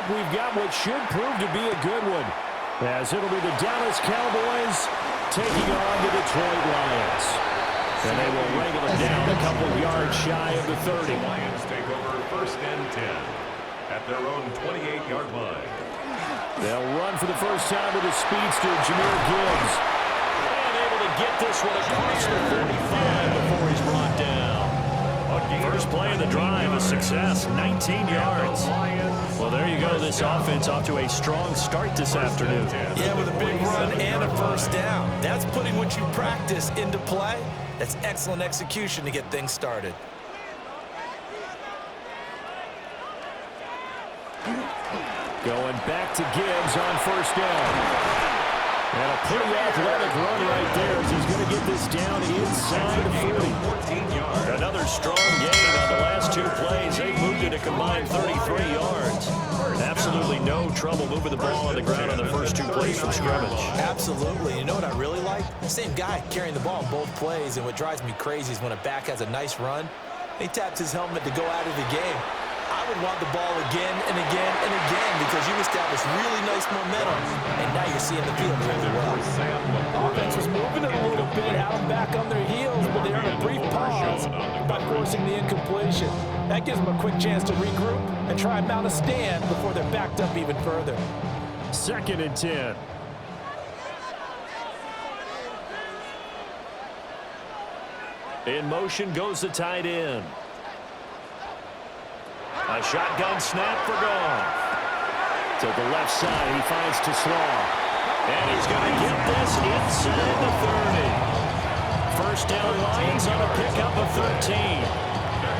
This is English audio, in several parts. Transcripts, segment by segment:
we've got what should prove to be a good one, as it'll be the Dallas Cowboys taking on the Detroit Lions. And they will wrangle it down a couple yards shy of the 30. The Lions take over 1st and 10 at their own 28-yard line. They'll run for the first time with the speedster, Jahmyr Gibbs. And able to get this one across the 45 before he's brought down. First play of the drive, a success, 19 yards. Well, there you go. This offense off to a strong start this afternoon. Yeah, with a big run and a first down. That's putting what you practice into play. That's excellent execution to get things started. Going back to Gibbs on first down. And a pretty athletic run right there as he's going to get this down inside the 40. Another strong gain on the last two plays. They moved it a combined 33 yards. Absolutely no trouble moving the ball on the ground on the first two plays from scrimmage. Absolutely. You know what I really like? Same guy carrying the ball in both plays, and what drives me crazy is when a back has a nice run, he taps his helmet to go out of the game. I would want the ball again and again and again because you established really nice momentum, and now you're seeing the field really well. Offense was moving it a little bit, had them back on their heels, but they earned a brief pause by forcing the incompletion. That gives them a quick chance to regroup and try and mount a stand before they're backed up even further. 2nd and 10. In motion goes the tight end. A shotgun snap for Goff. To the left side, he finds Slaw. And he's going to get this inside the 30. First down Lions on a pickup of 13.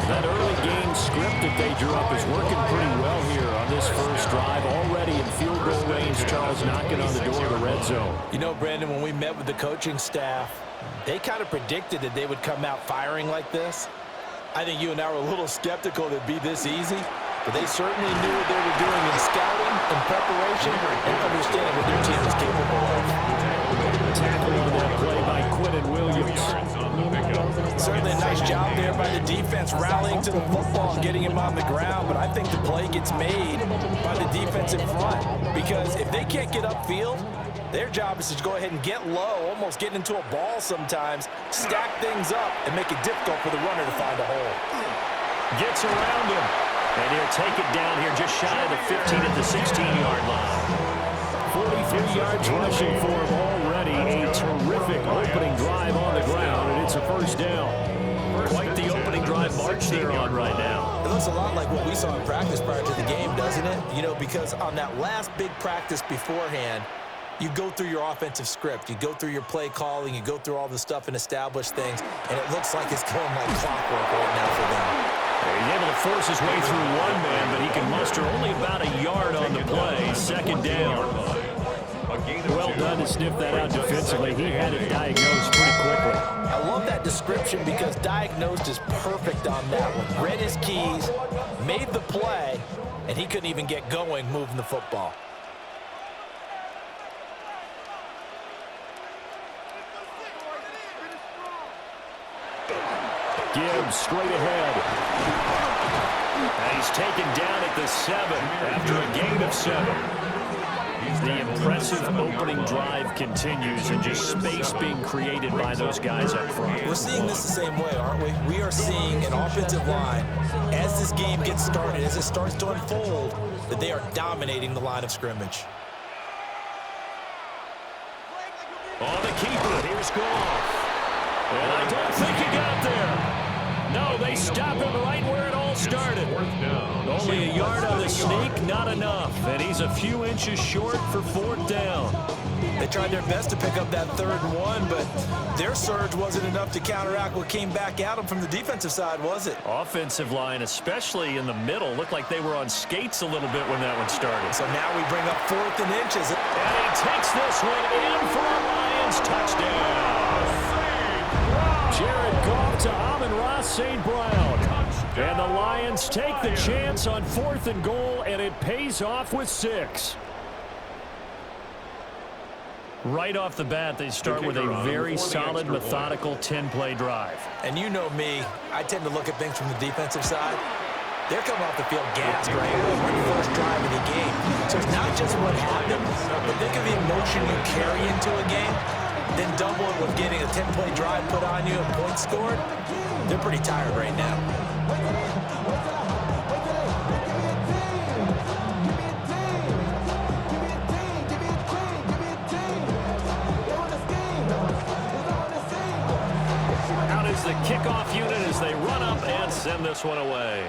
That early game script that they drew up is working pretty well here on this first drive. Already in field goal range, Charles knocking on the door of the red zone. You know, Brandon, when we met with the coaching staff, they kind of predicted that they would come out firing like this. I think you and I were a little skeptical that it'd be this easy, but they certainly knew what they were doing in scouting and preparation and understanding what their team is capable of. Tackle on that play by Quinnen Williams. Certainly a nice job there by the defense rallying to the football and getting him on the ground, but I think the play gets made by the defense in front because if they can't get upfield, their job is to go ahead and get low, almost get into a ball sometimes, stack things up, and make it difficult for the runner to find a hole. Gets around him. And he'll take it down here just shy of the 15 at the 16-yard line. 43 yards rushing for him already. A terrific opening drive on the ground, and it's a first down. Quite the opening drive march they're on right now. It looks a lot like what we saw in practice prior to the game, doesn't it? You know, because on that last big practice beforehand, you go through your offensive script, you go through your play calling, you go through all the stuff and establish things, and it looks like it's going like clockwork right now for them. He's able to force his way through one man, but he can muster only about a yard on the play. Second down. Well done to sniff that out defensively. He had it diagnosed pretty quickly. I love that description because diagnosed is perfect on that one. Read his keys, made the play, and he couldn't even get going moving the football. Gibbs straight ahead. And he's taken down at the 7 after a gain of 7. The impressive opening drive continues and just space being created by those guys up front. We're seeing this the same way, aren't we? We are seeing an offensive line, as this game gets started, as it starts to unfold, that they are dominating the line of scrimmage. On the keeper, here's Goff. And I don't think he got there. No, they stop him right where it all started. Only a yard on the sneak, not enough. And he's a few inches short for 4th down. They tried their best to pick up that 3rd and 1, but their surge wasn't enough to counteract what came back at them from the defensive side, was it? Offensive line, especially in the middle, looked like they were on skates a little bit when that one started. So now we bring up 4th and inches. And he takes this one in for a Lions touchdown. Jared Goff to Amon-Ra St. Brown. And the Lions take the chance on 4th and goal, and it pays off with 6. Right off the bat, they start with a very solid, methodical 10-play drive. And you know me, I tend to look at things from the defensive side. they're coming off the field gassed, right? We're the first drive of the game. So it's not just what happened, but think of the emotion you carry into a game, then double it with getting a 10-play drive put on you and points scored. They're pretty tired right now. Out is the kickoff unit as they run up and send this one away.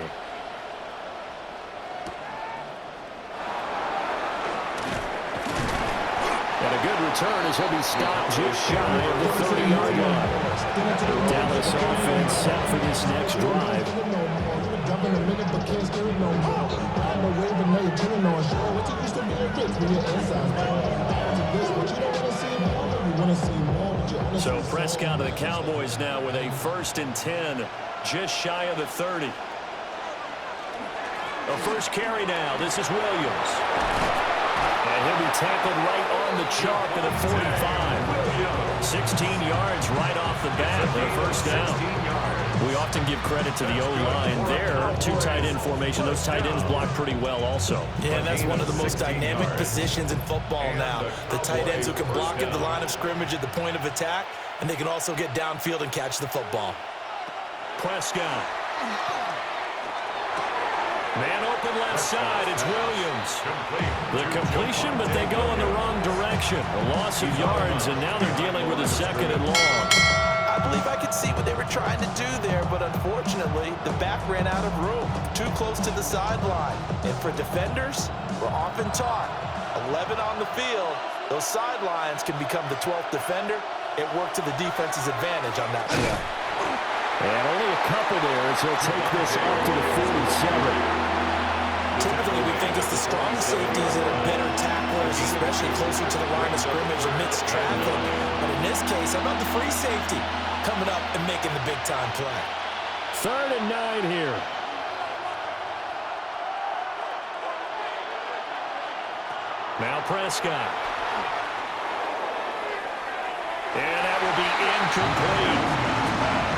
And a good return as he'll be stopped just shy of the 30-yard line. Dallas offense set for this next drive. So Prescott of the Cowboys now with a 1st and 10, just shy of the 30. A first carry now. This is Williams. And he'll be tackled right on the chalk at a 45. 16 yards right off the bat. Their first down. We often give credit to the O-line there. 2 tight end formation. Those tight ends block pretty well also. Yeah, that's one of the most dynamic positions in football now. The tight ends who can block at the line of scrimmage at the point of attack, and they can also get downfield and catch the football. Prescott. Man open left side, it's Williams. The completion, but they go in the wrong direction. A loss of yards, and now they're dealing with a 2nd and long. I believe I could see what they were trying to do there, but unfortunately, the back ran out of room. Too close to the sideline. And for defenders, we're often taught, 11 on the field, those sidelines can become the 12th defender. It worked to the defense's advantage on that play. And only a couple there as he'll take this up to the 47. Typically, we think it's the strong safeties that are better tacklers, especially closer to the line of scrimmage amidst traffic. But in this case, how about the free safety coming up and making the big-time play? 3rd and 9 here. Now Prescott. And that will be incomplete.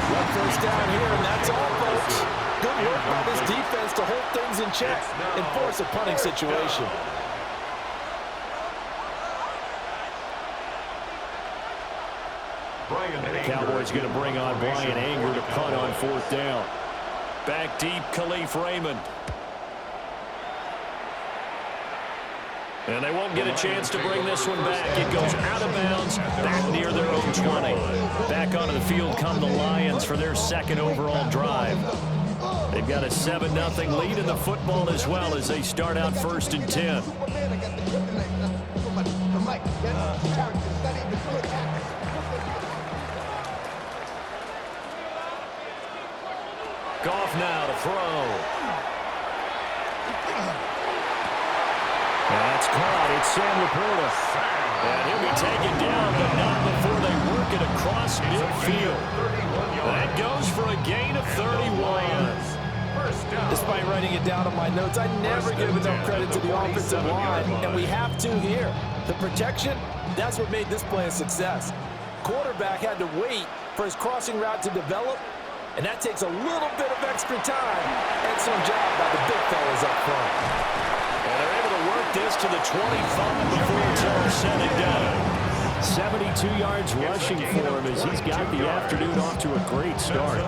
One first down here, and that's all, folks. Good work by this defense to hold things in check and force a punting situation. The Cowboys going to bring on Brian Anger to punt on 4th down. Back deep, Khalif Raymond. And they won't get a chance to bring this one back. It goes out of bounds, back near their own 20. Back onto the field come the Lions for their 2nd overall drive. They've got a 7-0 lead in the football as well as they start out 1st and 10. Goff now to throw. That's caught. It's Sam Laporta. And he'll be taken down, but not before they work it across midfield. That goes for a gain of 31. Despite writing it down on my notes, I never give enough credit to the offensive line, and we have to here. The protection, that's what made this play a success. Quarterback had to wait for his crossing route to develop, and that takes a little bit of extra time. Excellent job by the big fellas up front. And they're able to work this to the 25 before it's all said and done. 72 yards rushing for him as he's got the afternoon off to a great start.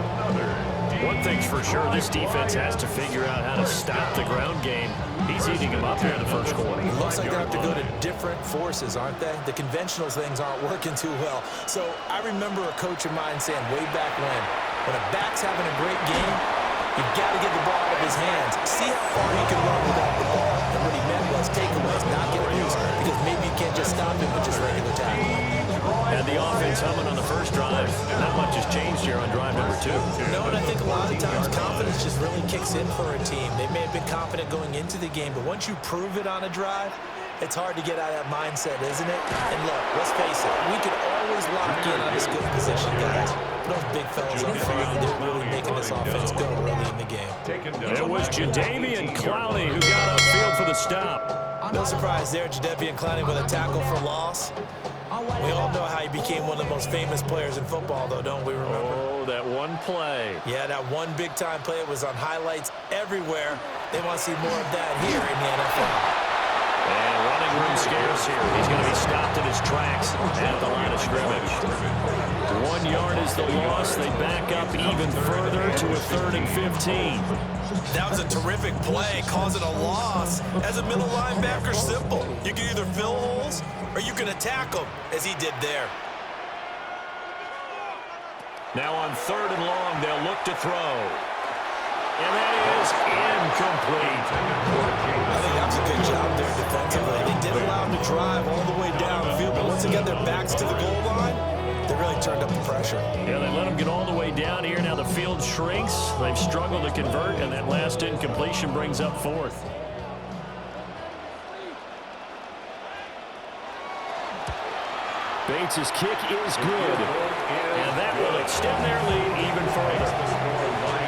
One thing's for sure, this defense has to figure out how to stop the ground game. He's eating him up here in the first quarter. It looks like they have to go to different forces, aren't they? The conventional things aren't working too well. So I remember a coach of mine saying way back when a back's having a great game, you've got to get the ball out of his hands. See how far he can run without the ball. And what he meant was takeaways, not get loose, because maybe you can't just stop him with just regular tackling. And the offense humming on the first drive. Not much has changed here on drive number 2. No, and I think a lot of times confidence just really kicks in for a team. They may have been confident going into the game, but once you prove it on a drive, it's hard to get out of that mindset, isn't it? And look, let's face it, we can always lock in on a skill position, guys. Those big fellas up front, they're really making this offense go early in the game. It was Jadeveon Clowney who got upfield for the stop. No surprise there, Jadeveon Clowney with a tackle for loss. We all know how he became one of the most famous players in football, though, don't we remember? Oh, show that one play. Yeah, that one big-time play was on highlights everywhere. They want to see more of that here in the NFL. And running room scarce here. He's going to be stopped in his tracks at the line of scrimmage. 1 yard is the loss. They back up even further to a 3rd and 15. That was a terrific play, causing a loss. As a middle linebacker, simple. You can either fill holes or you can attack them, as he did there. Now on 3rd and long, they'll look to throw. And that is incomplete. I think that's a good job there defensively. They did allow him to drive all the way downfield, but once they got their backs to the goal line, they really turned up the pressure. Yeah, they let him get all the way down here. Now the field shrinks. They've struggled to convert, and that last incompletion brings up 4th. Bates' kick is good, and that will extend their lead even further.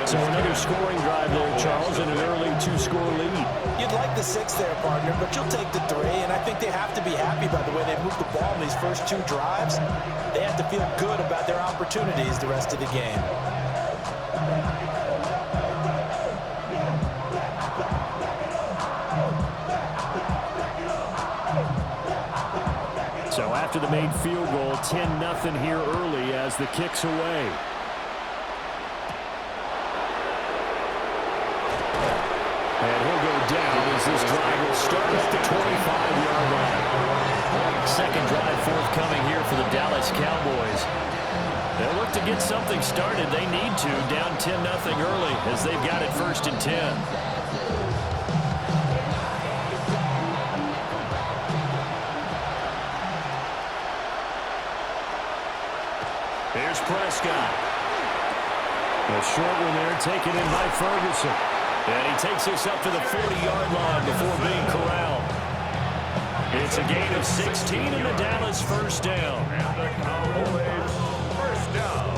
So another scoring drive there, Charles, and an early 2-score lead. You'd like the 6 there, partner, but you'll take the 3, and I think they have to be happy by the way they moved the ball in these first 2 drives. They have to feel good about their opportunities the rest of the game. So after the made field goal, 10-0 here early as the kick's away. And he'll go down as this drive will start at the 25-yard line. Second drive forthcoming here for the Dallas Cowboys. They'll look to get something started. They need to, down 10-0 early as they've got it 1st and 10. Here's Prescott. A short one there taken in by Ferguson. And he takes us up to the 40-yard line before being corralled. It's a gain of 16 and the Dallas first down. And the Cowboys first down.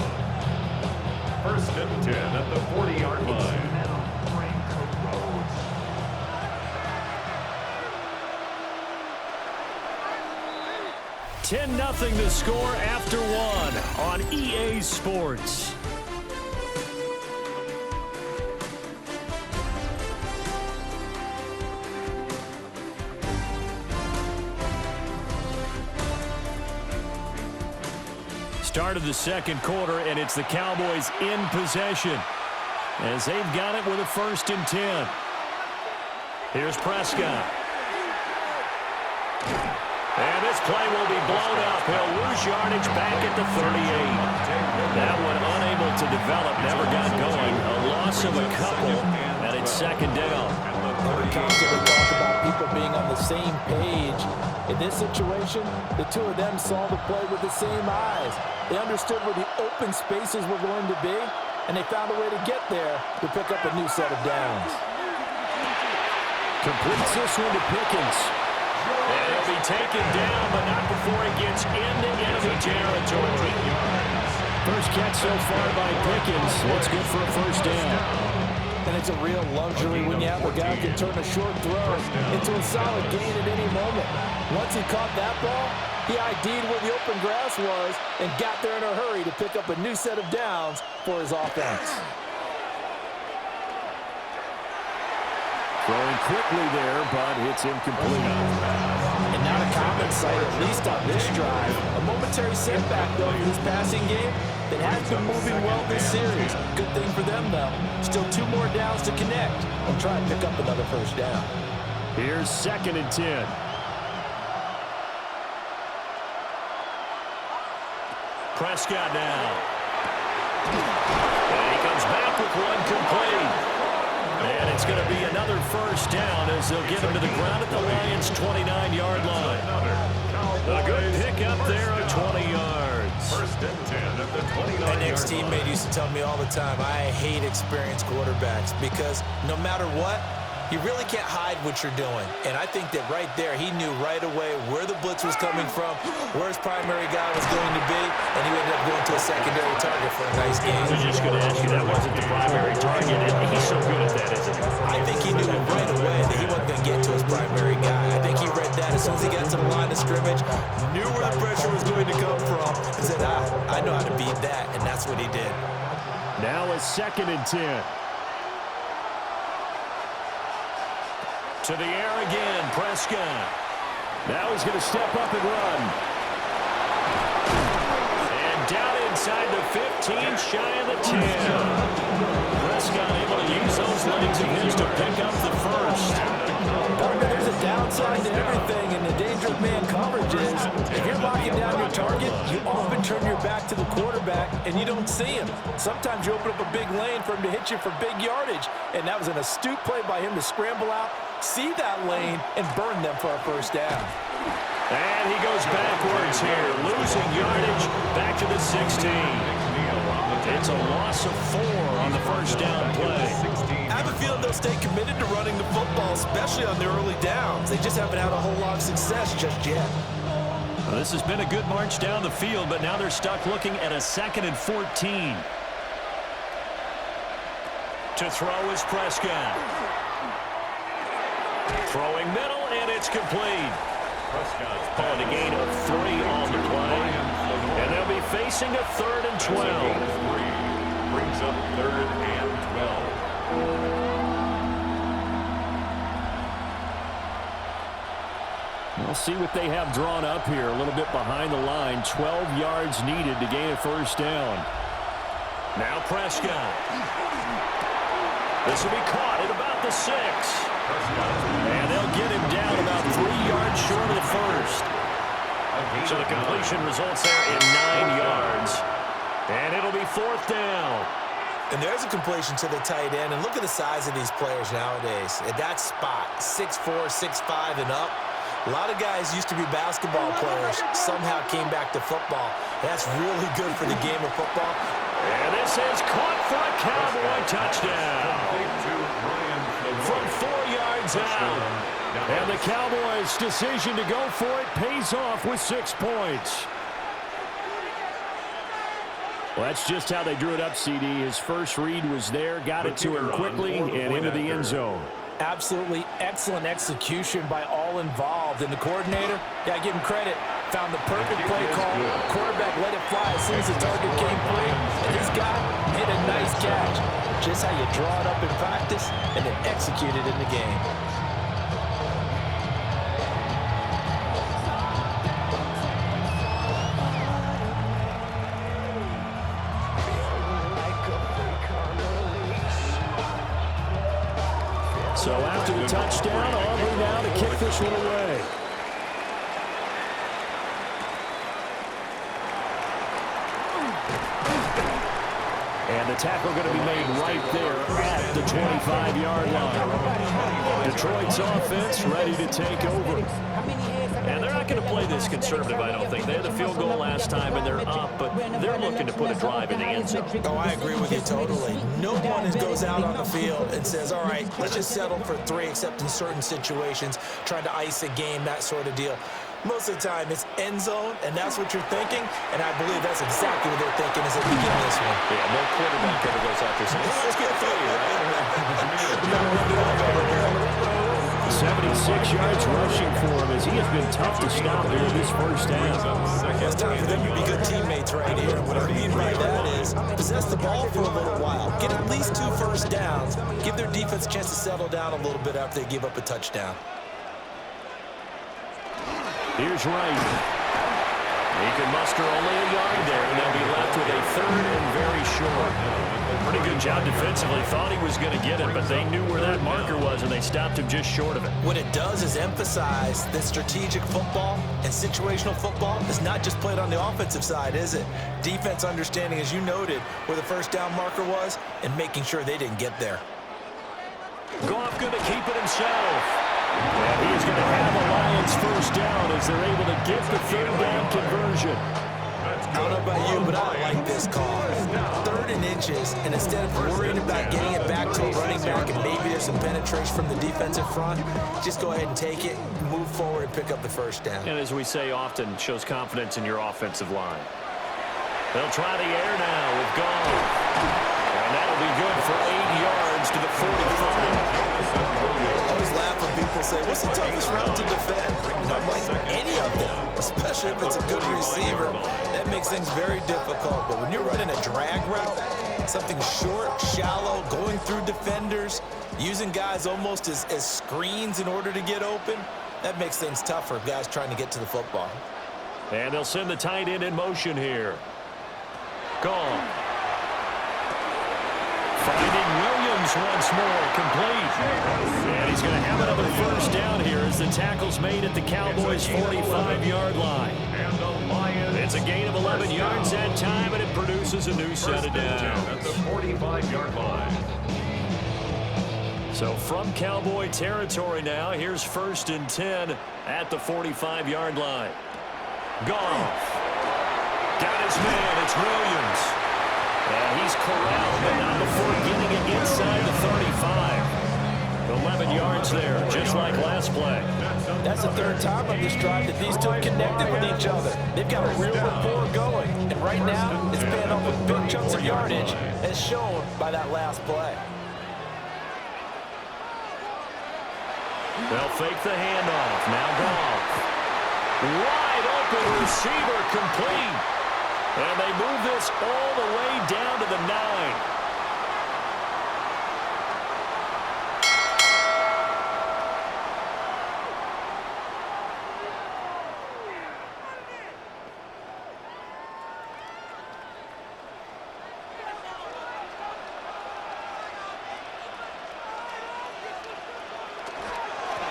1st and 10 at the 40-yard line. $10-0 to score after 1 on EA Sports. Start of the second quarter, and it's the Cowboys in possession as they've got it with a 1st and 10. Here's Prescott. And this play will be blown up. He'll lose yardage back at the 38. That one unable to develop, never got going. A loss of a couple, and it's 2nd down. Every constantly talk about people being on the same page. In this situation, the 2 of them saw the play with the same eyes. They understood where the open spaces were going to be, and they found a way to get there to pick up a new set of downs. Completes this one to Pickens. And he'll be taken down, but not before he gets into enemy territory. First catch so far by Pickens. That's good for a 1st down. And it's a real luxury when you have a guy who can turn a short throw into a solid gain at any moment. Once he caught that ball, he ID'd where the open grass was and got there in a hurry to pick up a new set of downs for his offense. Throwing quickly there, but it's incomplete. And not a common sight, at least on this drive. A momentary setback, though, for this passing game that has been moving well this series. Good thing for them, though. Still 2 more downs to connect and try and pick up another 1st down. Here's 2nd and 10. Prescott now. And he comes back with one complete. And it's going to be another 1st down as they'll get him to the ground at the Lions' 29-yard line. A good pickup there at 20 yards. 1st and 10 at the 29-yard line. My next teammate used to tell me all the time, I hate experienced quarterbacks because no matter what, you really can't hide what you're doing. And I think that right there, he knew right away where the blitz was coming from, where his primary guy was going to be, and he ended up going to a secondary target for a nice game. I was just going to ask you, that wasn't the primary target. He's so good at that, isn't he? I think he knew right away that he wasn't going to get to his primary guy. I think he read that as soon as he got to the line of scrimmage, knew where the pressure was going to come from, and said, I know how to beat that, and that's what he did. Now a 2nd and 10. To the air again, Prescott. Now he's going to step up and run. And down inside the 15, shy of the 10. Prescott able to use those legs of his to pick up the first. Partner, there's a downside to everything, and the danger of man coverage is if you're locking down your target, you often turn your back to the quarterback, and you don't see him. Sometimes you open up a big lane for him to hit you for big yardage, and that was an astute play by him to scramble out, see that lane, and burn them for a first down. And he goes backwards here, losing yardage back to the 16. It's a loss of 4 on the first down play. I have a feeling they'll stay committed to running the football, especially on the early downs. They just haven't had a whole lot of success just yet. Well, this has been a good march down the field, but now they're stuck looking at a 2nd and 14. To throw is Prescott. Throwing middle, and it's complete. Calling a gain of 3 on the play. And they'll be facing a 3rd and 12. Brings up 3rd and 12. We'll see what they have drawn up here. A little bit behind the line. 12 yards needed to gain a first down. Now Prescott. This will be caught at about the 6. And they'll get him down about 3 yards short of the first. So the completion results there in 9 yards. And it'll be 4th down. And there's a completion to the tight end. And look at the size of these players nowadays. At that spot, 6'4", 6'5", and up. A lot of guys used to be basketball players, somehow came back to football. That's really good for the game of football. And this is caught for a Cowboy touchdown. From 4 yards out. And the Cowboys' decision to go for it pays off with 6 points. Well, that's just how they drew it up, CD. His first read was there, got it to him quickly, and into the end zone. Absolutely excellent execution by all involved. And the coordinator, yeah, give him credit, found the perfect play call. Quarterback let it fly as soon as the target came free. And this guy hit a nice catch. Just how you draw it up in practice and then execute it in the game. So after the touchdown, Aubrey now to kick this one away. And the tackle going to be made right there at the 25-yard line. Detroit's offense ready to take over. And they're not going to play this conservative, I don't think. They had the field goal last time, and they're up, but they're looking to put a drive in the end zone. Oh, I agree with you totally. No one goes out on the field and says, all right, let's just settle for 3, except in certain situations, trying to ice a game, that sort of deal. Most of the time, it's end zone, and that's what you're thinking, and I believe that's exactly what they're thinking as they begin this one. Yeah, no quarterback ever goes out there saying, let's get 76 yards rushing for him as he has been tough to stop here in this first half. It's time for them to be good teammates right here. What I mean by that is possess the ball for a little while, get at least 2 first downs, give their defense a chance to settle down a little bit after they give up a touchdown. Here's Wright. He can muster only a yard there, and they'll be left with a 3rd and very short. Pretty good job defensively. Thought he was going to get it, but they knew where that marker was, and they stopped him just short of it. What it does is emphasize that strategic football and situational football is not just played on the offensive side, is it? Defense understanding, as you noted, where the first down marker was and making sure they didn't get there. Goff going to keep it himself. And he's going to have a Lions first down as they're able to get the 3rd down conversion. I don't know about you, but I like this call. 3rd and inches, and instead of worrying about getting it back to a running back and maybe there's some penetration from the defensive front, just go ahead and take it, move forward, and pick up the first down. And as we say often, shows confidence in your offensive line. They'll try the air now with Goff. And that'll be good for 8 yards to the 45. I always laugh when people say, what's the toughest route to defend? And I'm like, any of them. especially if it's a good receiver. That makes things very difficult. But when you're running a drag route, something short, shallow, going through defenders, using guys almost as screens in order to get open, that makes things tough for guys trying to get to the football. And they'll send the tight end in motion here. Gone. Finding Williams once more, complete. And he's going to have another first down here as the tackle's made at the Cowboys' 45-yard line. It's a gain of 11 yards that time, and it produces a new set of downs. At the 45-yard line. So from Cowboy territory now, here's 1st and 10 at the 45-yard line. Goff. Got his man, it's Williams. And he's corralled, but not before getting it inside the 35. 11 yards there, just like last play. That's the third time on this drive that these two have connected with each other. They've got a real rapport going. And right now, it's paying off with big chunks of yardage, as shown by that last play. They'll fake the handoff. Now Goff. Wide open receiver, complete. And they move this all the way down to the 9.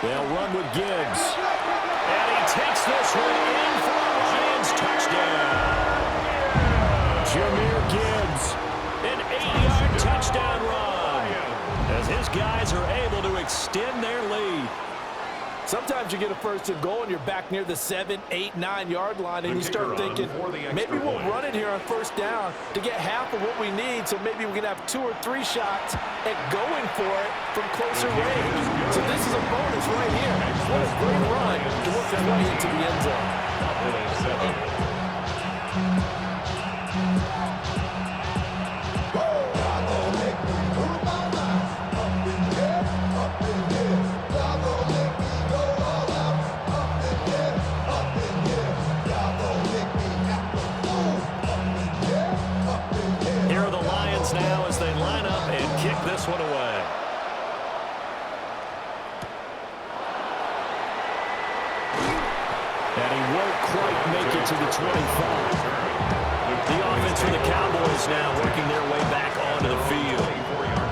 They'll run with Gibbs. And he takes this one in for a Lions touchdown. Jahmyr Gibbs, an 8-yard touchdown run, as his guys are able to extend their lead. Sometimes you get a 1st and goal and you're back near the 7, 8, 9-yard line, and you start thinking, maybe we'll run it here on 1st down to get half of what we need, so maybe we can have 2 or 3 shots at going for it from closer range. So this is a bonus right here. What a great run to work his way into the end zone. Now as they line up and kick this one away. And he won't quite make it to the 25. The offense for the Cowboys now working their way back onto the field.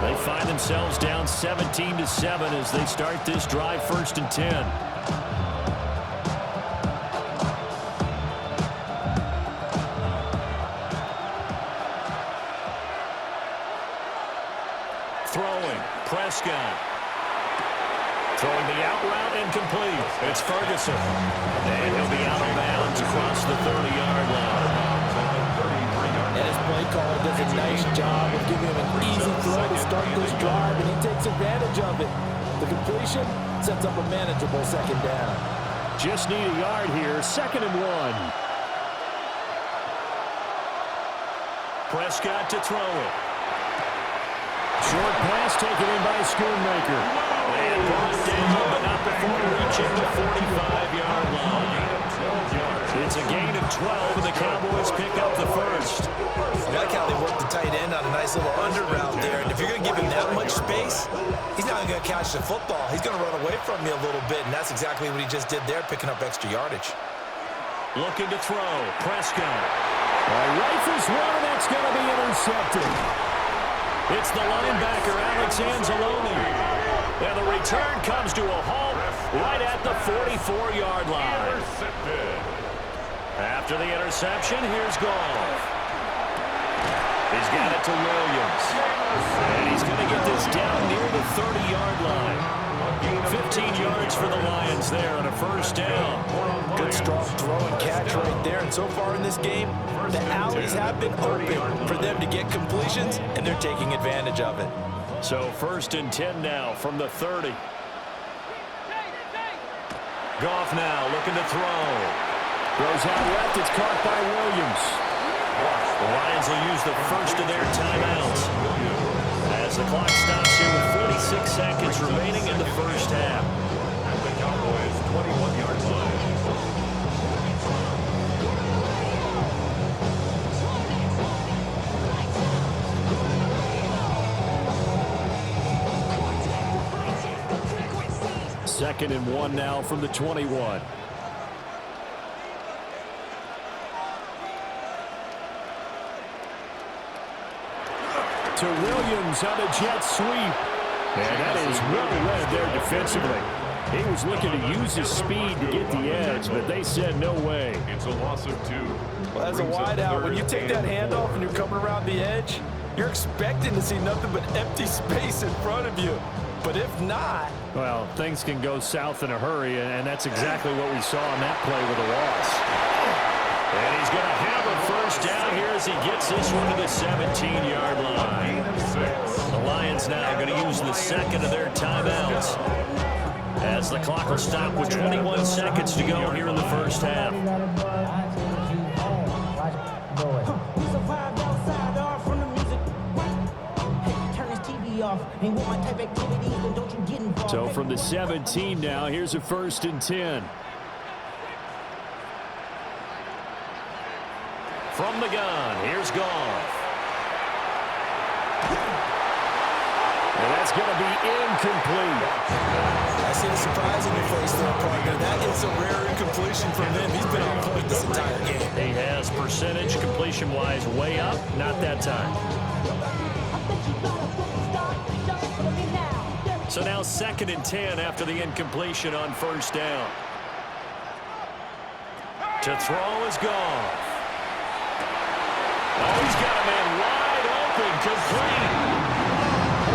They find themselves down 17-7 as they start this drive, 1st and 10. Throwing, Prescott. Throwing the out route incomplete. It's Ferguson. And he'll be out of bounds across the 30-yard line. And his play caller does a nice job of giving him an easy throw to start this drive, and he takes advantage of it. The completion sets up a manageable 2nd down. Just need a yard here, 2nd and 1. Prescott to throw it. Short pass taken in by Schoonmaker. And brought down, but not before reaching the 45-yard line. It's a gain of 12, and the Cowboys pick up the 1st. I like how they work the tight end on a nice little under route there. And if you're going to give him that much space, he's not going to catch the football. He's going to run away from you a little bit, and that's exactly what he just did there, picking up extra yardage. Looking to throw. Prescott. Rifles one, and that's going to be intercepted. It's the linebacker, Alex Anzalone. And the return comes to a halt right at the 44-yard line. After the interception, here's Goff. He's got it to Williams. And he's going to get this down near the 30-yard line. 15 yards for the Lions there on a 1st down. Good strong throw and catch right there. And so far in this game, the alleys have been open for them to get completions, and they're taking advantage of it. So 1st and 10 now from the 30. Goff now looking to throw. Goes out left. It's caught by Williams. The Lions will use the first of their timeouts as the clock stops here with 46 seconds remaining in the 1st half. At the Cowboys' 21-yard line. 2nd and 1 now from the 21. To Williams on a jet sweep. And that is well read there defensively. He was looking to use his speed to get the edge, but they said no way. It's a loss of 2. Well, as a wideout, when you take that handoff and you're coming around the edge, you're expecting to see nothing but empty space in front of you. But if not... Well, things can go south in a hurry, and that's exactly what we saw on that play with a loss. And he's going to have a first down here as he gets this one to the 17-yard line. The Lions now going to use the second of their timeouts, as the clock will stop with 21 seconds to go here in the first half. So from the 17 now, here's a 1st and 10. From the gun, here's Goff. And that's going to be incomplete. I see the surprise in your face there, partner. That is a rare incompletion from him. He's been on point this entire game. He has percentage completion-wise way up, not that time. So now 2nd and 10 after the incompletion on 1st down. To throw is Goff. Oh, he's got a man wide open, complete.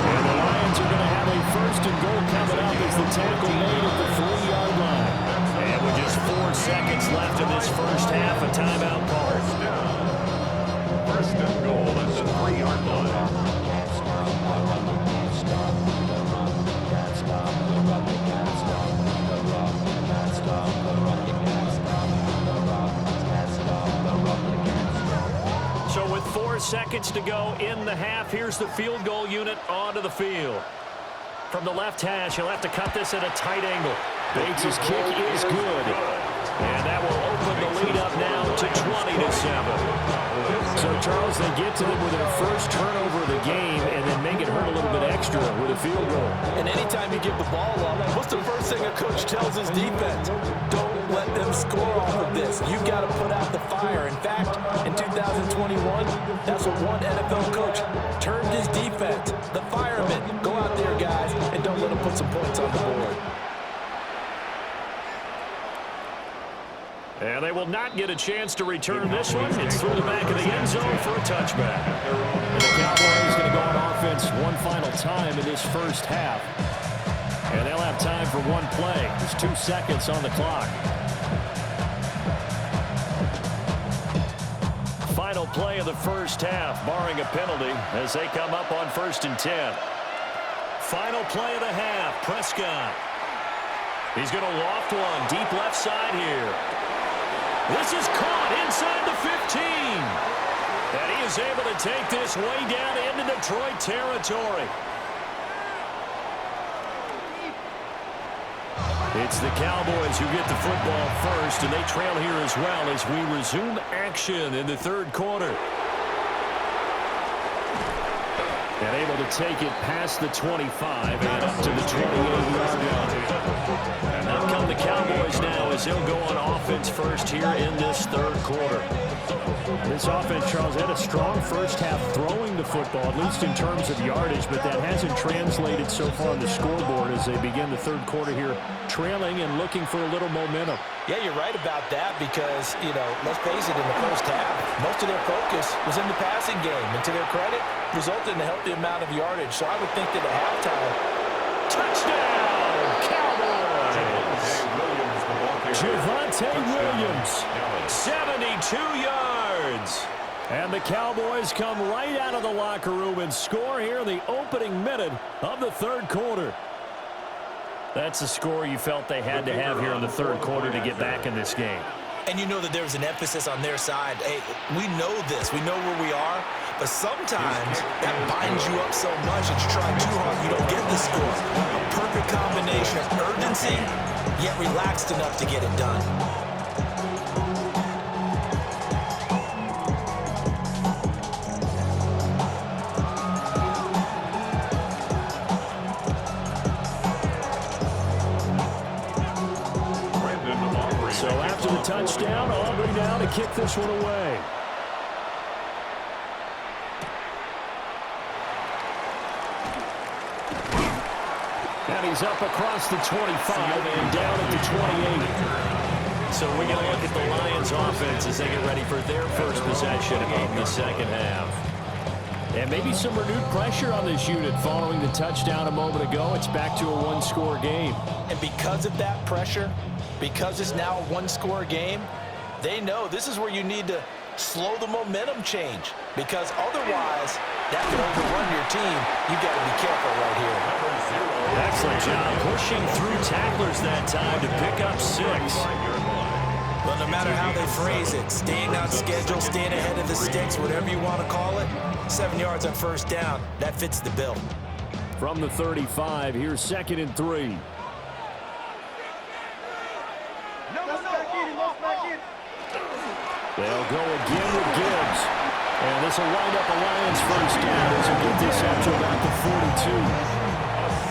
And the Lions are going to have a 1st and goal coming up as the tackle made at the 3-yard line. And with just 4 seconds left in this first half, a timeout call. 1st and goal at the 3-yard line. So with 4 seconds to go in the half, here's the field goal unit onto the field. From the left hash, he'll have to cut this at a tight angle. Bates' kick is good. And that will open the lead up now to 20-7. So, Charles, they get to them with their first turnover of the game and then make it hurt a little bit extra with a field goal. And anytime you give the ball up, what's the first thing a coach tells his defense? Don't let them score off of this. You've got to put out the fire. In fact, in 2021, that's what one NFL coach termed his defense. The firemen. Go out there, guys, and don't let them put some points on the board. And they will not get a chance to return this one. It's through the back of the end zone for a touchback. And the Cowboys going to go on offense one final time in this first half. And they'll have time for one play. There's 2 seconds on the clock. Final play of the first half, barring a penalty, as they come up on 1st and 10. Final play of the half, Prescott. He's going to loft one deep left side here. This is caught inside the 15. And he is able to take this way down into Detroit territory. It's the Cowboys who get the football first, and they trail here as well as we resume action in the 3rd quarter. And able to take it past the 25 and up to the 28-yard line. And out come the Cowboys now as they'll go on offense first here in this 3rd quarter. This offense, Charles, had a strong first half throwing the football, at least in terms of yardage, but that hasn't translated so far on the scoreboard as they begin the 3rd quarter here, trailing and looking for a little momentum. Yeah, you're right about that because, you know, let's face it, in the first half, most of their focus was in the passing game. And to their credit, resulted in a healthy amount of yardage. So I would think that at halftime, touchdown, Cowboys! Javonte Williams, 72 yards. And the Cowboys come right out of the locker room and score here in the opening minute of the 3rd quarter. That's the score you felt they had to have here in the 3rd quarter to get back in this game. And you know that there was an emphasis on their side. Hey, we know this. We know where we are. But sometimes that binds you up so much that you try too hard, you don't get the score. A perfect combination of urgency, yet relaxed enough to get it done. So after the touchdown, Aubrey now to kick this one away. And he's up across the 25 and down at the 28. So we're going to look at the Lions offense as they get ready for their first possession of the second half. And maybe some renewed pressure on this unit following the touchdown a moment ago. It's back to a one-score game. And because of that pressure, because it's now a one-score game, they know this is where you need to slow the momentum change, because otherwise that could overrun your team. You've got to be careful right here. Excellent job pushing through tacklers that time to pick up 6. Well, no matter how they phrase it, staying on schedule, staying ahead of the sticks, whatever you want to call it, 7 yards on first down, that fits the bill. From the 35, here's 2nd and 3. They'll go again with Gibbs. And this will wind up a Lions first down as they get this up to about the 42.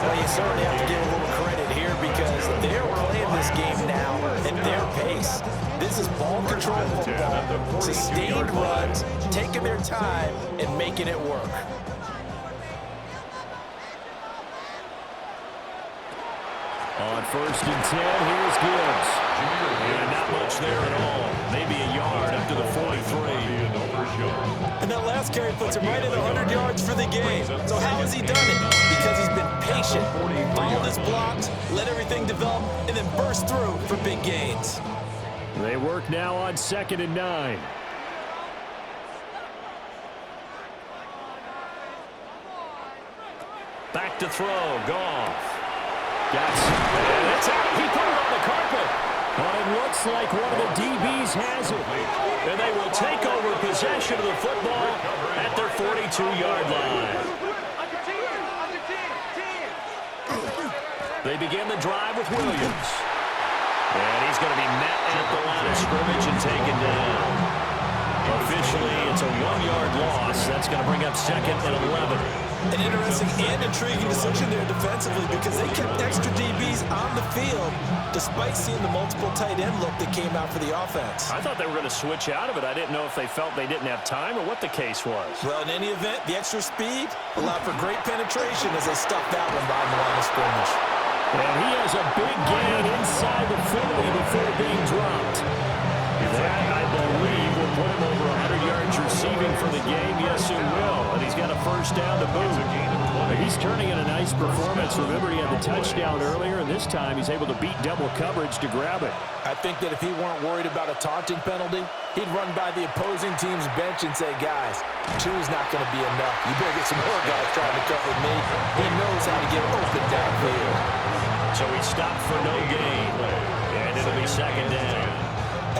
Well, you certainly have to give a little credit here because they're playing this game now at their pace. This is ball control football, sustained runs, taking their time and making it work. On 1st and 10, here's Gibbs. And not much there at all. Maybe a yard up to the 43. And that last carry puts him right at 100 yards for the game. So how has he done it? Because he's been patient, followed his blocks, let everything develop, and then burst through for big gains. They work now on 2nd and 9. Back to throw, Goff. Got some, and it's out. He put it on the carpet. But it looks like one of the DBs has it. And they will take over possession of the football at their 42-yard line. They begin the drive with Williams. And he's going to be met at the line of scrimmage and taken down. Officially, it's a 1-yard loss. That's going to bring up 2nd and 11. An interesting and intriguing decision there defensively because they kept extra DBs on the field despite seeing the multiple tight end look that came out for the offense. I thought they were going to switch out of it. I didn't know if they felt they didn't have time or what the case was. Well, in any event, the extra speed allowed for great penetration as they stuffed that one behind the line of scrimmage. And he has a big gain inside the 40 before being dropped. That, I believe, will put him over 100 yards receiving for the game. Yes, it will. And he's got a first down to boot. He's turning in a nice performance. Remember, he had the touchdown earlier, and this time he's able to beat double coverage to grab it. I think that if he weren't worried about a taunting penalty, he'd run by the opposing team's bench and say, guys, 2 is not going to be enough. You better get some more guys trying to cover me. He knows how to get open downfield. So he stopped for no gain, and it'll be 2nd down.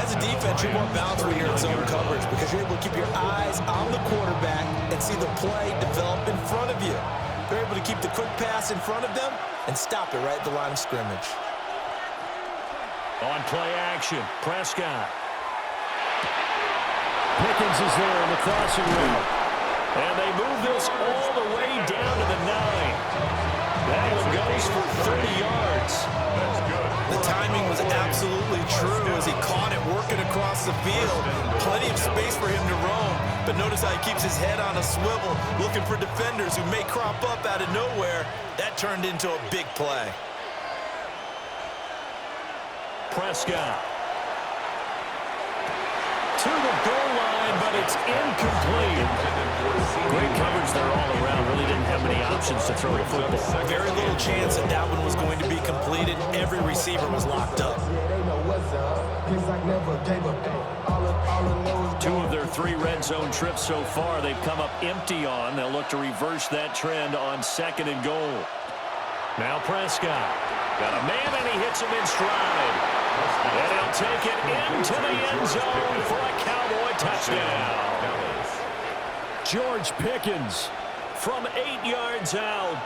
As a defense, you're more balanced when you're in zone coverage because you're able to keep your eyes on the quarterback and see the play develop in front of you. You're able to keep the quick pass in front of them and stop it right at the line of scrimmage. On play action, Prescott. Pickens is there in the crossing route. And they move this all the way down to the 9. That one goes for 30 yards. That's good. The timing was absolutely true as he caught it working across the field. Plenty of space for him to roam, but notice how he keeps his head on a swivel, looking for defenders who may crop up out of nowhere. That turned into a big play. Prescott. To the goal line, but it's incomplete. Great coverage there all around. Really didn't have many options to throw the football. Very little chance that that one was going to be completed. Every receiver was locked up. 2 of their 3 red zone trips so far they've come up empty on. They'll look to reverse that trend on 2nd and goal. Now Prescott. Got a man and he hits him in stride. And he'll take it into the end zone for a Cowboy touchdown. George Pickens from 8 yards out.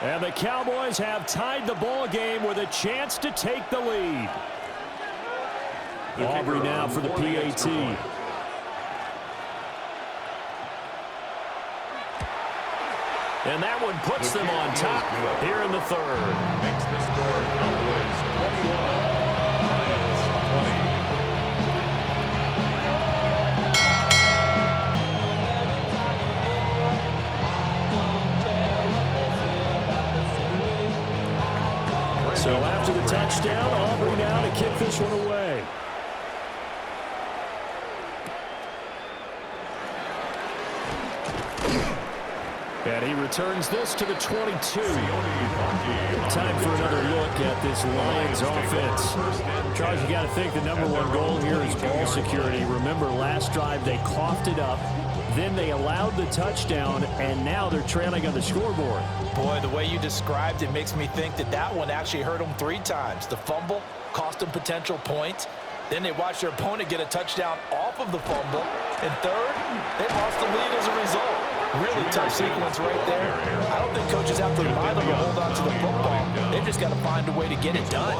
And the Cowboys have tied the ball game with a chance to take the lead. Aubrey now for the PAT. And that one puts them on top here in the 3rd. Makes the score Cowboys 21, Lions 20. So after the touchdown, Aubrey now to kick this one away. And he returns this to the 22. Time for another look at this Lions offense. Charles, you got to think the #1 goal here is ball security. Remember, last drive they coughed it up. Then they allowed the touchdown, and now they're trailing on the scoreboard. Boy, the way you described it makes me think that that one actually hurt them 3 times. The fumble cost them potential points. Then they watched their opponent get a touchdown off of the fumble. And third, they lost the lead as a result. Really tough sequence right there. I don't think coaches have to remind them to hold on to the football. They've just got to find a way to get it done.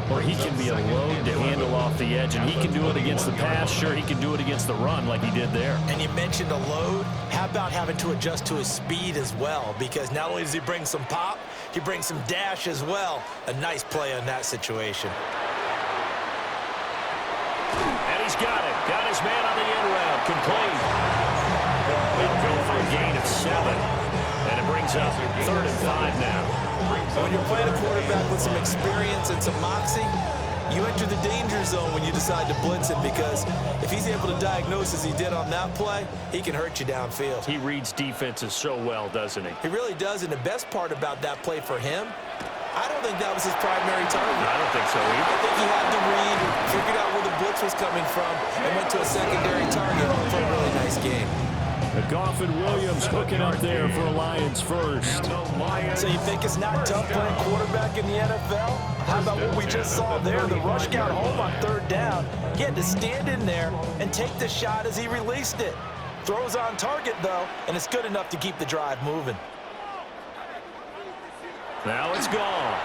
Or he can be a load to handle off the edge, and he can do it against the pass. Sure, he can do it against the run like he did there. And you mentioned a load. How about having to adjust to his speed as well? Because not only does he bring some pop, he brings some dash as well. A nice play on that situation. And he's got it. Got his man on the end route. Complete. They'll go for a gain of 7. And it brings up 3rd and 5 now. When you're playing a quarterback with some experience and some moxie, you enter the danger zone when you decide to blitz him, because if he's able to diagnose as he did on that play, he can hurt you downfield. He reads defenses so well, doesn't he? He really does, and the best part about that play for him, I don't think that was his primary target. I don't think so either. I think he had to read, figured out where the blitz was coming from, and went to a secondary target for a really nice game. Goff and Williams hooking up there for a Lions first. So you think it's not tough playing quarterback in the NFL? How about what we just saw there? The rush got home on 3rd down. He had to stand in there and take the shot as he released it. Throws on target, though, and it's good enough to keep the drive moving. Now it's Goff.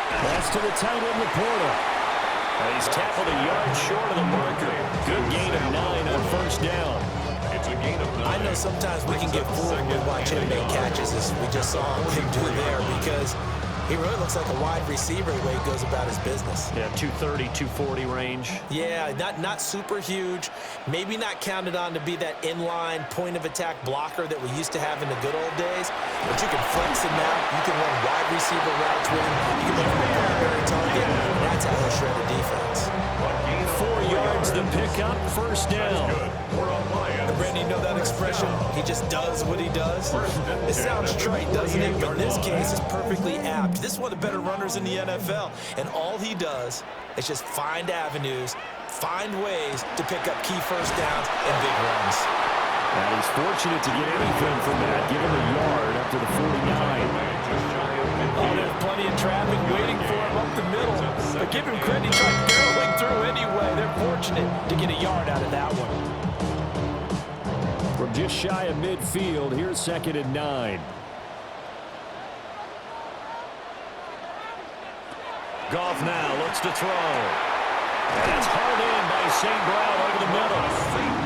Pass to the tight end, Laporta. And he's tackled a yard short of the marker. Good gain of 9 on 1st down. It's a gain of 9. I know sometimes we can get fooled when we watch him make catches, as we just saw him do there, because he really looks like a wide receiver the way he goes about his business. Yeah, 230, 240 range. Yeah, not super huge. Maybe not counted on to be that inline point-of-attack blocker that we used to have in the good old days. But you can flex him out. You can run wide receiver routes with him. You can make him a primary target. That's how he'll shred a defense. 4 yards the pickup, 1st down. And Randy, you know that expression? He just does what he does. It sounds trite, doesn't it? But in this case, it's perfectly apt. This is one of the better runners in the NFL. And all he does is just find avenues, find ways to pick up key 1st downs and big runs. And he's fortunate to get anything from that, given the yard up to the 49. Oh, there's plenty of traffic waiting for him up the middle. But give him credit, he tried barreling through anyway. They're fortunate to get a yard out of that one. From just shy of midfield, here's 2nd and 9. Goff now looks to throw. And it's hauled in by St. Brown over the middle.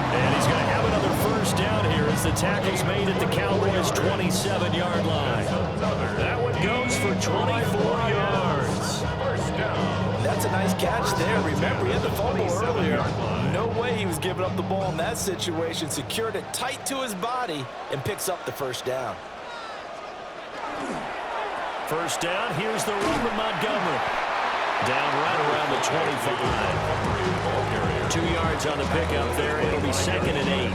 And he's going to have another 1st down here as the tackle's made at the Cowboys' 27-yard line. That one goes for 24 yards. That's a nice catch there. Remember, he had the fumble earlier. No way he was giving up the ball in that situation. Secured it tight to his body and picks up the 1st down. 1st down, here's the run to Montgomery. Down right around the 25. 2 yards on the pickup there. It'll be 2nd and 8.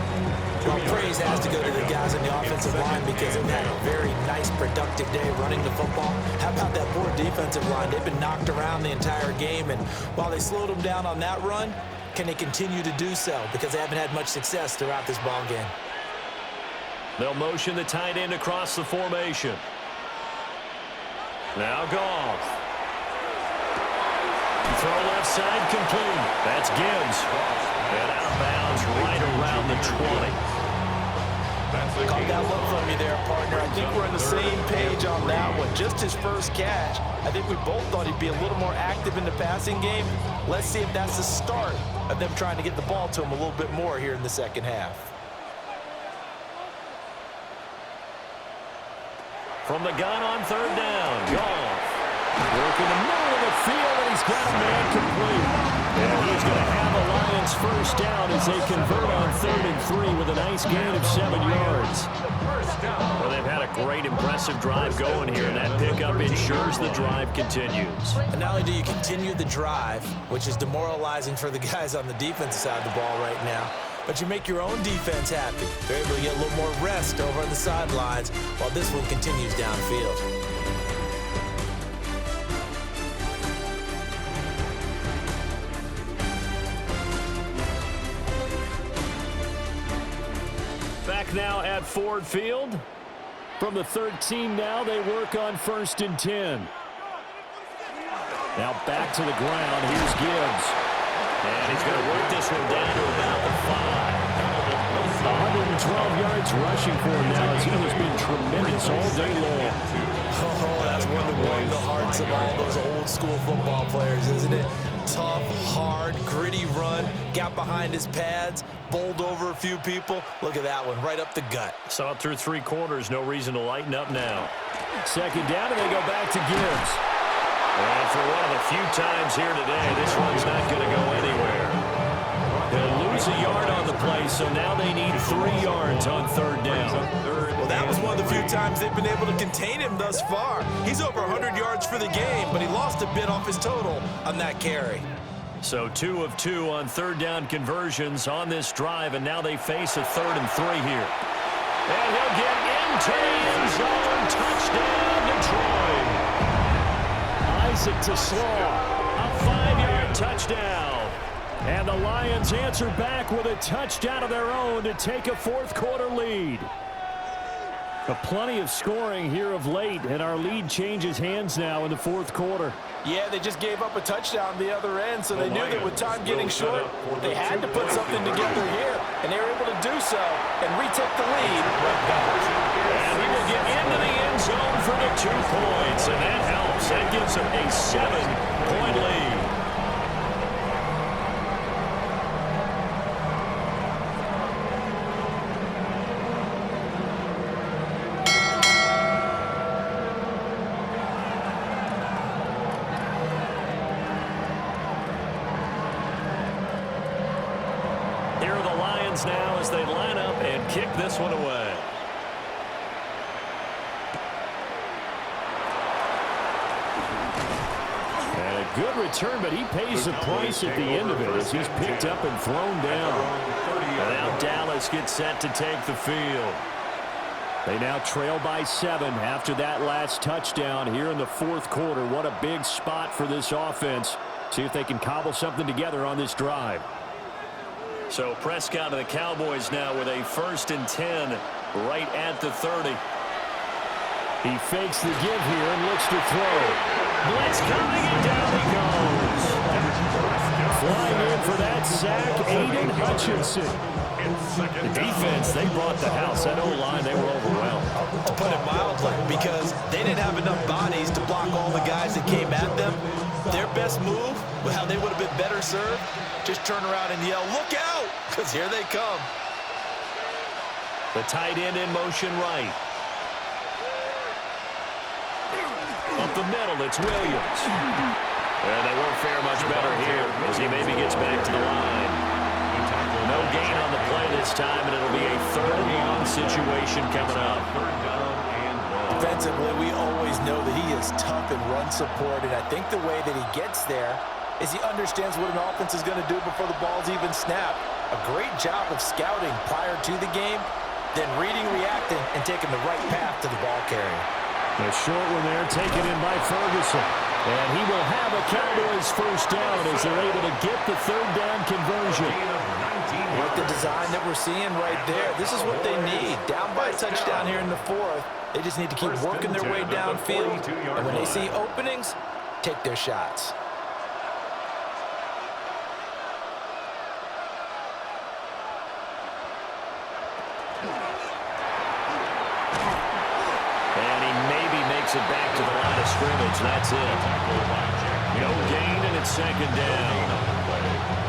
Well, praise has to go to the guys on the offensive line because they've had a very nice, productive day running the football. How about that poor defensive line? They've been knocked around the entire game, and while they slowed them down on that run, can they continue to do so? Because they haven't had much success throughout this ball game. They'll motion the tight end across the formation. Now Goff. Throw left side complete. That's Gibbs. And out of bounds right around the 20. Caught that look from you there, partner. I think we're on the same page on that one. Just his 1st catch. I think we both thought he'd be a little more active in the passing game. Let's see if that's the start of them trying to get the ball to him a little bit more here in the 2nd half. From the gun on 3rd down, Goff. Working the middle of the field, and he's got a man complete. And he's going to have a Lions first down as they convert on 3rd and 3 with a nice gain of 7 yards. Well, they've had a great, impressive drive going here, and that pickup ensures the drive continues. And not only do you continue the drive, which is demoralizing for the guys on the defensive side of the ball right now, but you make your own defense happy. They're able to get a little more rest over on the sidelines while this one continues downfield. Back now at Ford Field. From the 13 now, they work on 1st and 10. Now back to the ground. Here's Gibbs. And he's going to work this one down to about the 5. 112 yards rushing for him now as he has been tremendous all day long. Oh, that's one to warm the hearts of all those old school football players, isn't it? Tough, hard, gritty run, got behind his pads, bowled over a few people. Look at that one, right up the gut. Saw it through 3 quarters, no reason to lighten up now. 2nd down, and they go back to Gibbs. And for one of the few times here today, this one's not going to go anywhere. They'll lose a yard on the play, so now they need 3 yards on 3rd down. Well, that was one of the few times they've been able to contain him thus far. He's over 100 yards for the game, but he lost a bit off his total on that carry. So 2 of 2 on 3rd down conversions on this drive, and now they face a 3rd and 3 here. And he'll get into the end zone. Touchdown, Detroit. Isaac to Slaw. A 5-yard touchdown. And the Lions answer back with a touchdown of their own to take a 4th quarter lead. Plenty of scoring here of late, and our lead changes hands now in the 4th quarter. Yeah, they just gave up a touchdown the other end, so they knew that with time getting short, they had to put something together here, and they were able to do so and retake the lead right back. And he will get into the end zone for the 2 points, and that helps. That gives them a 7-point lead. Now as they line up and kick this one away. And a good return, but he pays the price at the end of it as he's picked up and thrown down. And now Dallas gets set to take the field. They now trail by 7 after that last touchdown here in the 4th quarter. What a big spot for this offense. See if they can cobble something together on this drive. So Prescott of the Cowboys now with a 1st and 10 right at the 30. He fakes the give here and looks to throw. Blitz coming and down he goes. Flying in for that sack, Aiden Hutchinson. The defense, they brought the house. That O-line, they were overwhelmed. To put it mildly, because they didn't have enough bodies to block all the guys that came at them. Their best move, how they would have been better served, just turn around and yell, "Look out!" because here they come. The tight end in motion right. Up the middle, it's Williams. And they won't fare much better here as he maybe gets back to the line. No gain on the play this time, and it'll be a 3rd and long situation coming up. Defensively, we always know that he is tough and run support, and I think the way that he gets there is he understands what an offense is going to do before the ball's even snapped. A great job of scouting prior to the game, then reading, reacting, and taking the right path to the ball carrier. A short one there taken in by Ferguson. And he will have a Cowboys first down as they're able to get the 3rd down conversion. With the design that we're seeing right there, this is what they need. Down by a touchdown here in the 4th. They just need to keep working their way downfield. And when they see openings, take their shots. And he maybe makes it back to the line of scrimmage. That's it. No gain, and it's 2nd down.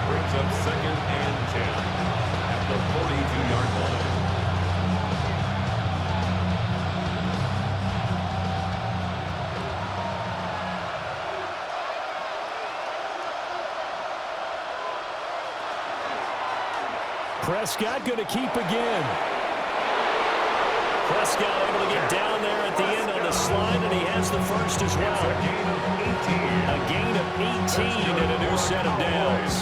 Brings up 2nd and 10 at the 42-yard line. Prescott going to keep again. Prescott able to get down there at the end on the slide, and he has the first as well. A gain of 18 and a new set of downs.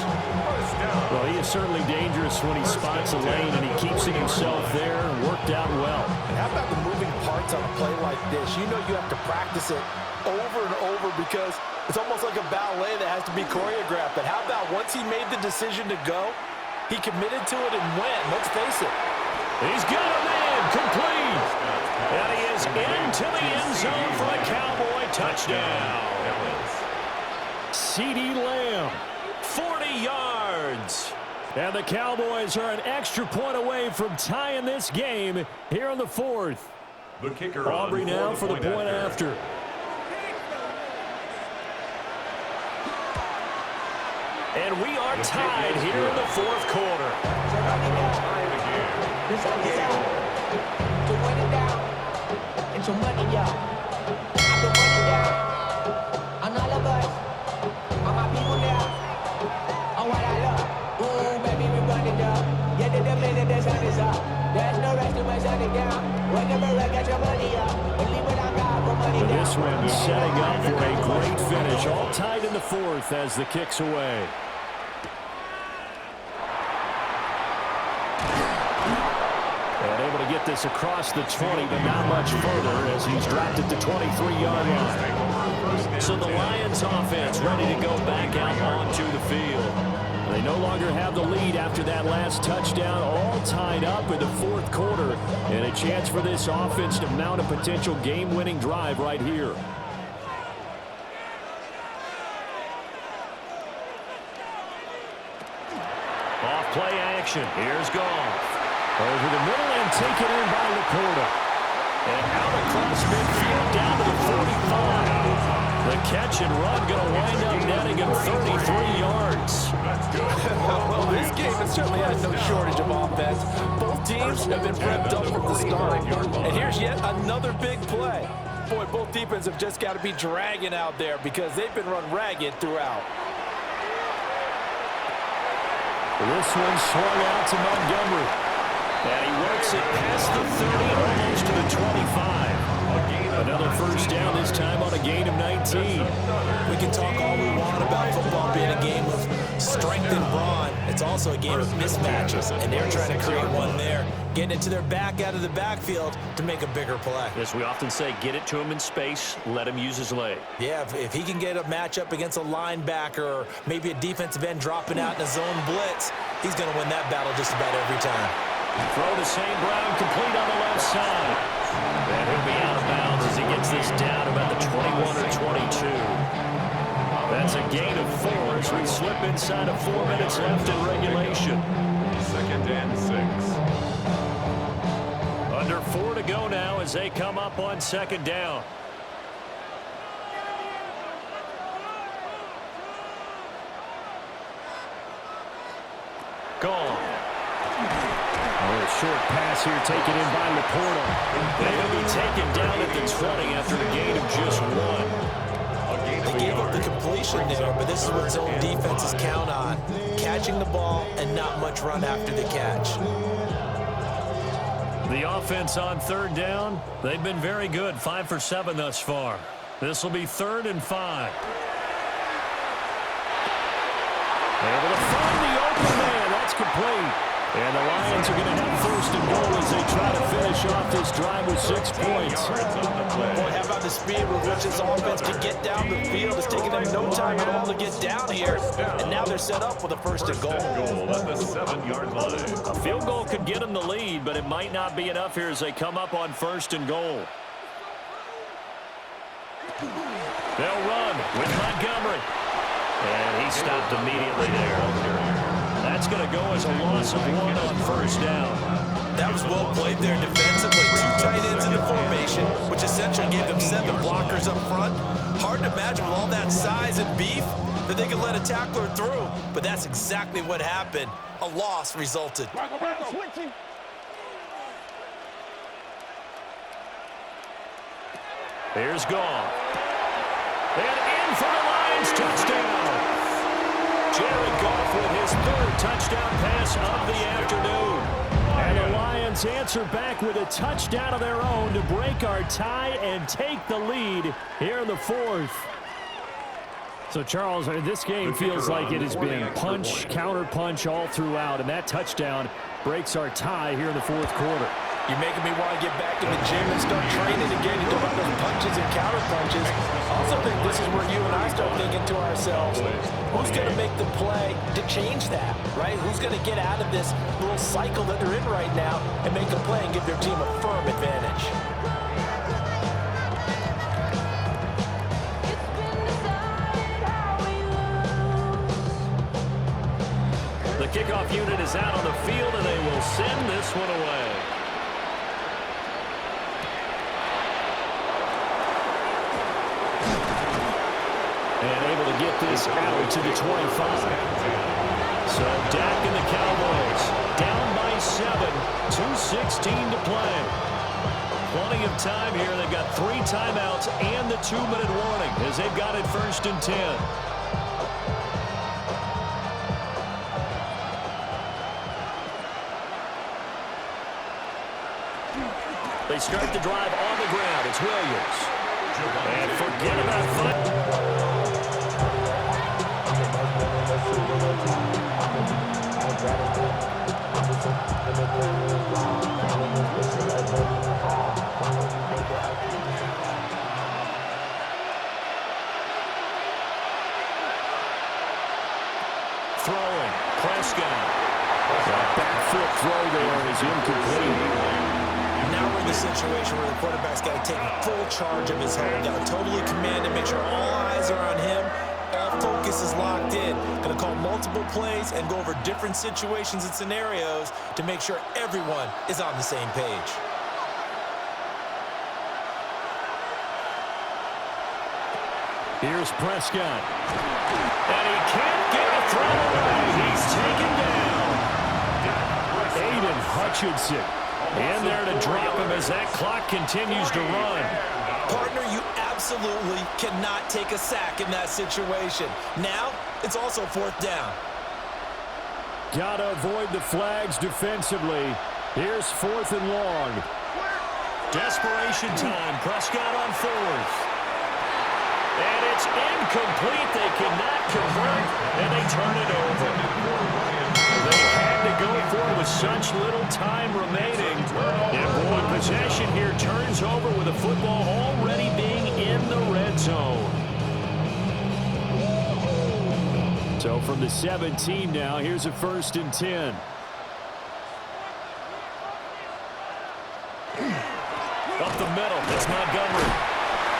Well, he is certainly dangerous when he spots a lane, and he keeps it himself there and worked out well. And how about the moving parts on a play like this? You know you have to practice it over and over because it's almost like a ballet that has to be choreographed. But how about once he made the decision to go, he committed to it and went. Let's face it. He's got a man complete. And he is into the end zone for a Cowboy touchdown. CeeDee Lamb, 40 yards. And the Cowboys are an extra point away from tying this game here in the fourth. The kicker Aubrey now for the point after. And we are tied here in the fourth quarter. To win it down, and some money, y'all. I'm the money down. On all of us, on my people now. On what I love. Ooh, baby, we run it down. Yeah, the minute the sun is up. There's no rest to my sunny down. Whenever I get your money up, and leave it on God for money down. This one setting up for a great finish. All tied in the fourth as the kick's away. To get this across the 20, but not much further as he's dropped it to 23-yard line. So the Lions offense ready to go back out onto the field. They no longer have the lead after that last touchdown, all tied up in the fourth quarter, and a chance for this offense to mount a potential game-winning drive right here. Off play action. Here's Goff. Over the middle and taken in by Laporta. And out across midfield down to the 45. The catch and run going to wind up netting him 33 yards. Well, this game has certainly had no shortage of offense. Both teams have been prepped up from the start. And here's yet another big play. Boy, both defenses have just got to be dragging out there because they've been run ragged throughout. This one swung out to Montgomery. And he works it past the 30 and almost to the 25. Another first down, this time on a gain of 19. We can talk all we want about football being a game of strength and brawn. It's also a game of mismatches, and they're trying to create one there, getting it to their back out of the backfield to make a bigger play. As we often say, get it to him in space, let him use his leg. Yeah, if he can get a matchup against a linebacker or maybe a defensive end dropping out in a zone blitz, he's going to win that battle just about every time. Throw to St. Brown, complete on the left side. And he'll be out of bounds as he gets this down about the 21 or 22. That's a gain of 4 as we slip inside of 4 minutes left in regulation. 2nd and 6. Under 4 to go now as they come up on 2nd down. Gone. A short pass here taken in by Laporta. They'll be taken down at the 20 after a gain of just 1. They gave up the completion there, but this is what zone defenses count on. Catching the ball and not much run after the catch. The offense on 3rd down, they've been very good, 5 for 7 thus far. This will be 3rd and 5. Able to find the open man. That's complete. And the Lions are going to have 1st and goal as they try to finish off this drive with 6 points. Boy, how about the speed with which this offense can get down the field? It's taking them no time at all to get down here. And now they're set up with a 1st and goal. Goal at the 7-yard line. A field goal could get them the lead, but it might not be enough here as they come up on 1st and goal. They'll run with Montgomery. And he stopped immediately there. That's going to go as a loss of 1 on 1st down. That was well played there defensively. 2 tight ends in the formation, which essentially gave them 7 blockers up front. Hard to imagine with all that size and beef that they could let a tackler through, but that's exactly what happened. A loss resulted. Here's Goff. And in for the Lions touchdown. Jared Goff with his third touchdown pass of the afternoon. And the Lions answer back with a touchdown of their own to break our tie and take the lead here in the fourth. So, Charles, this game feels like it has been punch, counter-punch all throughout, and that touchdown breaks our tie here in the fourth quarter. You're making me want to get back in the gym and start training again to do all those punches and counter-punches. I also think this is where you and I start thinking to ourselves, who's going to make the play to change that, right? Who's going to get out of this little cycle that they're in right now and make a play and give their team a firm advantage? The kickoff unit is out on the field, and they will send this one away. And able to get this out to the 25. So Dak and the Cowboys down by 7, 2:16 to play. Plenty of time here. They've got 3 timeouts and the 2-minute warning as they've got it 1st and 10. They start the drive on the ground. It's Williams. And forget about fun. Throwing. Prescott. That back foot throw there is incomplete. Now we're in the situation where the quarterback's got to take full charge of his home. Got to totally command and make sure all eyes are on him. All focus is locked in. Going to call multiple plays and go over different situations and scenarios to make sure everyone is on the same page. Here's Prescott. And he can't get a throw away. He's taken down. Aiden Hutchinson in there to drop him as that clock continues to run. Partner, you absolutely cannot take a sack in that situation. Now, it's also 4th down. Gotta avoid the flags defensively. Here's 4th and long. Desperation time. Prescott on 4th. And it's incomplete. They cannot convert, and they turn it over. They had to go for it with such little time remaining. And boy, possession here turns over with the football already being in the red zone. So from the 17 now, here's a 1st and 10. Up the middle, it's Montgomery.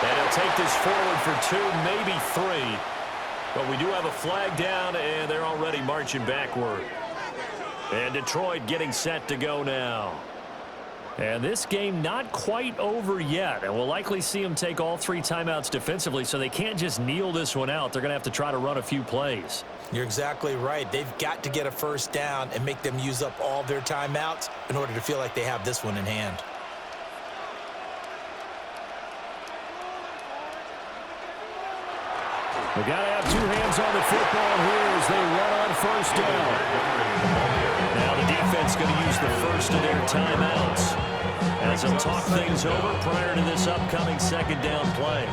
And he'll take this forward for 2, maybe 3. But we do have a flag down, and they're already marching backward. And Detroit getting set to go now. And this game not quite over yet. And we'll likely see them take all 3 timeouts defensively, so they can't just kneel this one out. They're going to have to try to run a few plays. You're exactly right. They've got to get a 1st down and make them use up all their timeouts in order to feel like they have this one in hand. They got to have 2 hands on the football here as they run on 1st down. Now the defense going to use the first of their timeouts as they'll talk things over prior to this upcoming 2nd down play.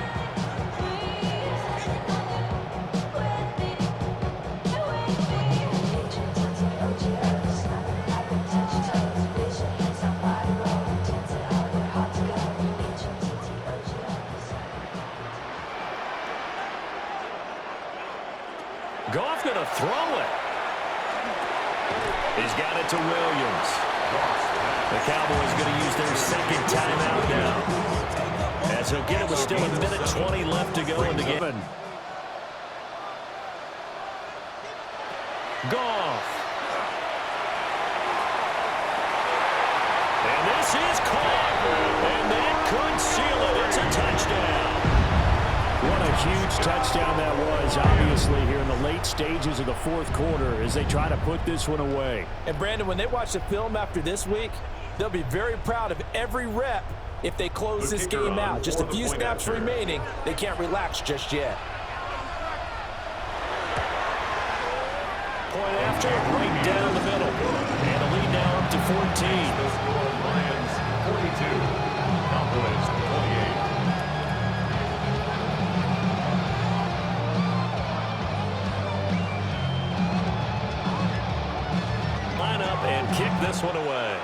Goff going to throw it. He's got it to Williams. The Cowboys going to use their 2nd timeout now. As he'll get it with still 1:20 left to go in the game. Goff. And this is caught. And that could seal it. It's a touchdown. What a huge touchdown that was, obviously, here in the late stages of the 4th quarter as they try to put this one away. And, Brandon, when they watch the film after this week, they'll be very proud of every rep if they close this game out. Just a few snaps remaining. They can't relax just yet. point after, right down the middle. And the lead now up to 14. The score, Lions 42, Cowboys 28. Line up and kick this one away.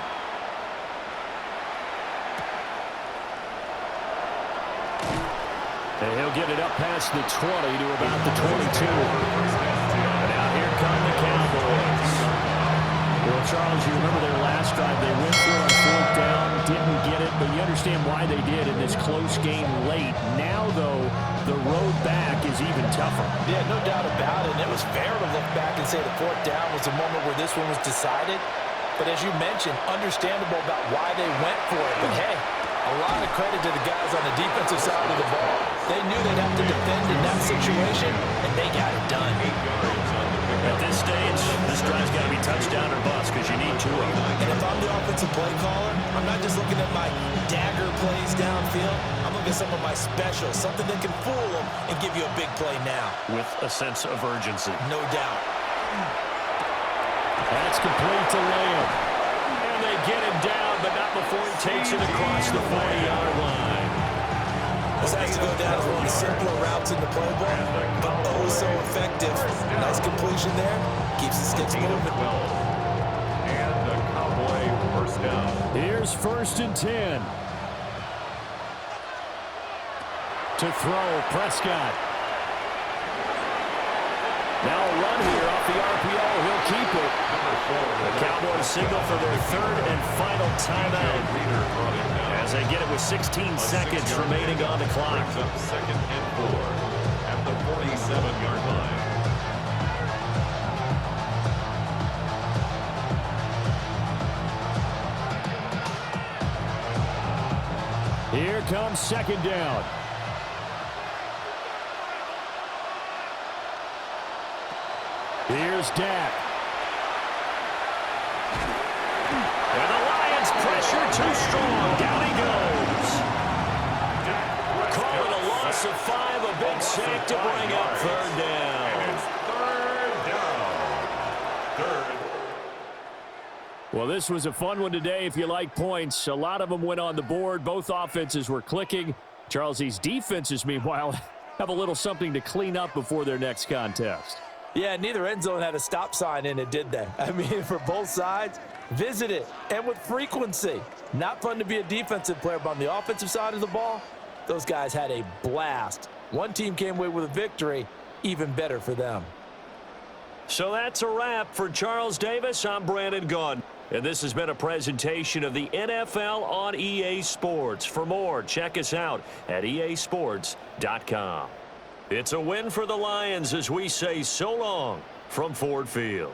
And he'll get it up past the 20 to about the 22. And now here come the Cowboys. Well, Charles, you remember their last drive. They went for it on fourth down, didn't get it, but you understand why they did in this close game late. Now, though, the road back is even tougher. Yeah, no doubt about it. And it was fair to look back and say the fourth down was the moment where this one was decided. But as you mentioned, understandable about why they went for it. But, hey, a lot of credit to the guys on the defensive side of the ball. They knew they'd have to defend in that situation, and they got it done. At this stage, this drive's got to be touchdown or bust because you need two of them. And if I'm the offensive play caller, I'm not just looking at my dagger plays downfield. I'm looking at some of my specials, something that can fool them and give you a big play now. With a sense of urgency. No doubt. That's complete to Lamb. And they get him down, but not before he takes it across the 40-yard line. This has to go down as one of the simpler routes in the playbook, but oh so effective. Nice completion there. Keeps the sticks moving. And the Cowboy first down. Here's 1st and 10. To throw, Prescott. Now a run here off the RPO. He'll keep it. The Cowboys signal for their 3rd and final timeout as they get it with 16 seconds remaining on the clock. Brings up 2nd and 4 at the 47-yard line. Here comes 2nd down. Here's Dak. And the Lions pressure too strong. Down he goes. Call it a loss of 5, a big sack to bring up 3rd down. And it's 3rd down. 3rd. Well, this was a fun one today if you like points. A lot of them went on the board. Both offenses were clicking. Charles, these defenses, meanwhile, have a little something to clean up before their next contest. Yeah, neither end zone had a stop sign in it, did they? I mean, for both sides, visit it, and with frequency. Not fun to be a defensive player, but on the offensive side of the ball, those guys had a blast. One team came away with a victory, even better for them. So that's a wrap for Charles Davis. I'm Brandon Gunn. And this has been a presentation of the NFL on EA Sports. For more, check us out at easports.com. It's a win for the Lions as we say so long from Ford Field.